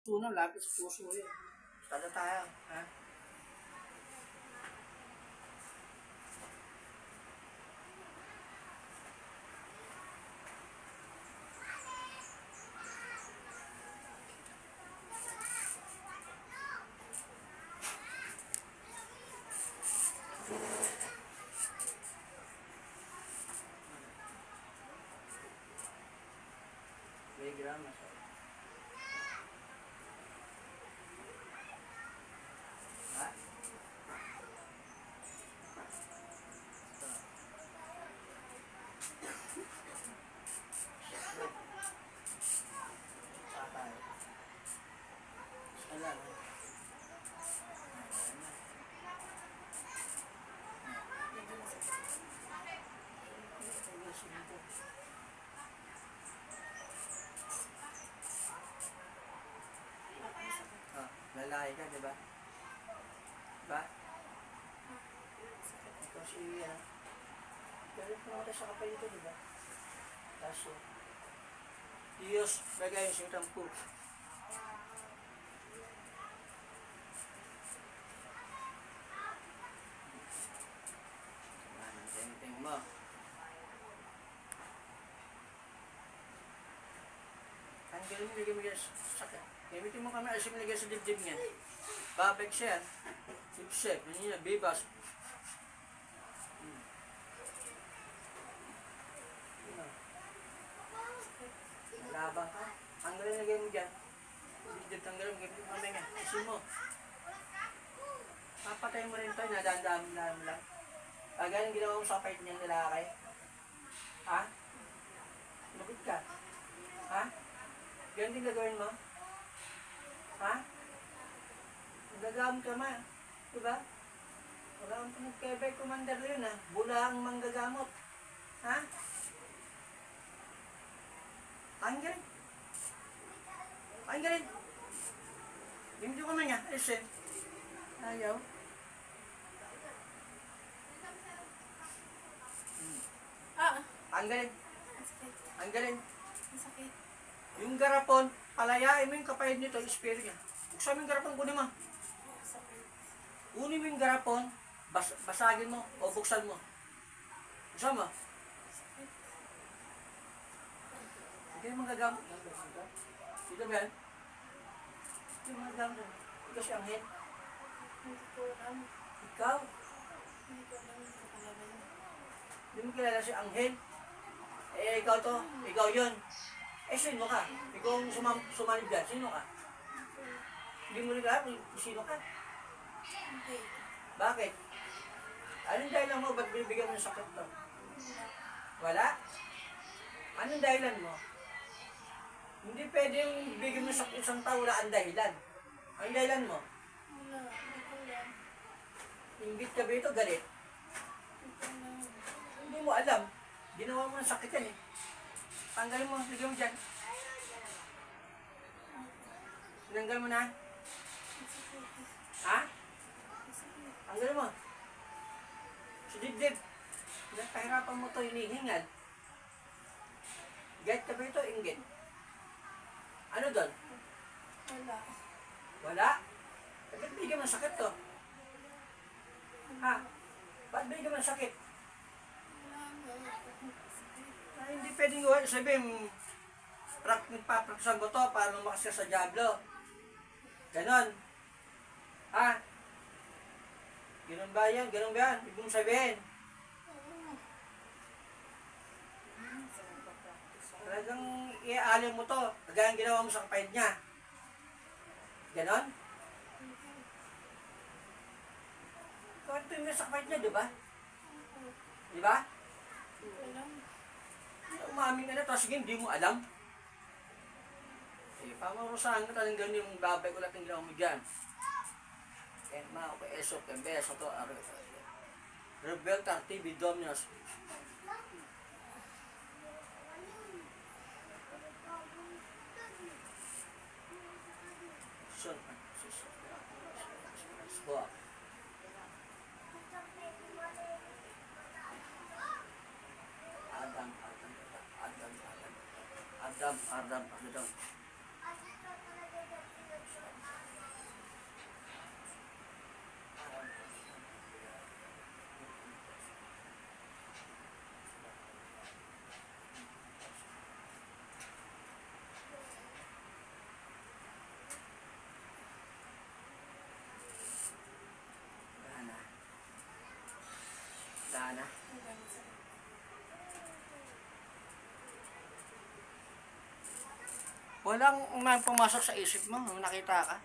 Puno, lapit sa puso yun. Tada tayo, ha? May grama siya. Ha? Tatay. Isa lang. Ah, lalaki ka, di ba? Diba? Ikaw si, pero pumunta sa kapal ito, di ba? Kaso, Diyos, bagay yung siyang po. Tingin mo. Ang galing mo, lagyan mo yan sa sakit. Gamitin mo kami, asim lagyan sa dibdib niya. Babag siya. Dipsep, yun yun, bibas. Labang ka. Ang galing lagyan mo dyan. Dibdib tanggalin mo, gamitin mo kami nga. Asim mo. Papatay mo rin ito, nadaan-daan lang. Ganyan ginawa mo sa fight niyang lalaki. Ha? Lupit ka. Ha? Ganyan din gagawin mo? Ha? Magagamot ka ma. Diba? Wala kang pinagkebay commander yun ha. Bula ang manggagamot. Ha? Tanggalin. Tanggalin. Hindi ko man niya. Ayusin. Ayaw. Tanggalin. Tanggalin. Masakit. Yung garapon, palayain mo yung kapayad nito, yung spear niya. Buksan mo yung garapon, kunin mo. Masakit. Kunin mo yung garapon, basagin mo, o buksan mo. Buksan mo. Hindi mo magagamit. Dito ba yan? Hindi mo magagamit. Ikaw si Angel. Hindi ko alam. Ikaw. Hindi ko alam yung kapalaban niya. Hindi mo kilala si Angel. Eh, ikaw to. Ikaw yun. Eh, sino ka? Ikaw ang sumanib dyan. Sino ka? Hindi mo rin alam kung sino ka. Hindi. Bakit? Anong dahilan mo? Ba't binibigyan mo ng sakit to? Wala? Anong dahilan mo? Hindi pwedeng bigyan mo ng sakit isang tao, wala ang dahilan. Ang dahilan mo? Wala. Hindi ko alam. Inggit ka ba ito? Galit? Hindi ko alam. Hindi mo alam. Ginawa mo ng sakit yan eh. Tanggalin mo, bigyan mo dyan. Tinanggal mo na. Masakit. Ha? Masakit. Tanggalin mo. Si dibdib. Pinagpahirapan mo ito, hinihingal. Get ka ba ito? Inggit. Ano doon? Wala. Wala? Eh, ba't bigyan mo ng sakit to? Ha? Ba't bigyan mo ng sakit? Wala. Masakit. Ay, hindi pwedeng gawin. Sabihin, nagpapraksan mo to para lumakas ka sa Diablo. Ganon. Ha? Ganon ba yan? Ganon ba yan? Ibig mong sabihin. Talagang iaalim mo to. Kagaya ang ginawa mo sa kapahid niya. Ganon? Ikaw ito yung sa kapahid niya, di ba? Di ba? Hindi ko alam. Umamin ka na, tapos sige, hindi mo alam. Eh, pamarusahan ka talagang ganyan yung babay ko lahat ng ginawa mo dyan. Eh, mga ko, eso, kembeso to, Rebel TV Dominos. Son, Buah. Adam. Walang pumasok sa isip mo, nung nakita ka.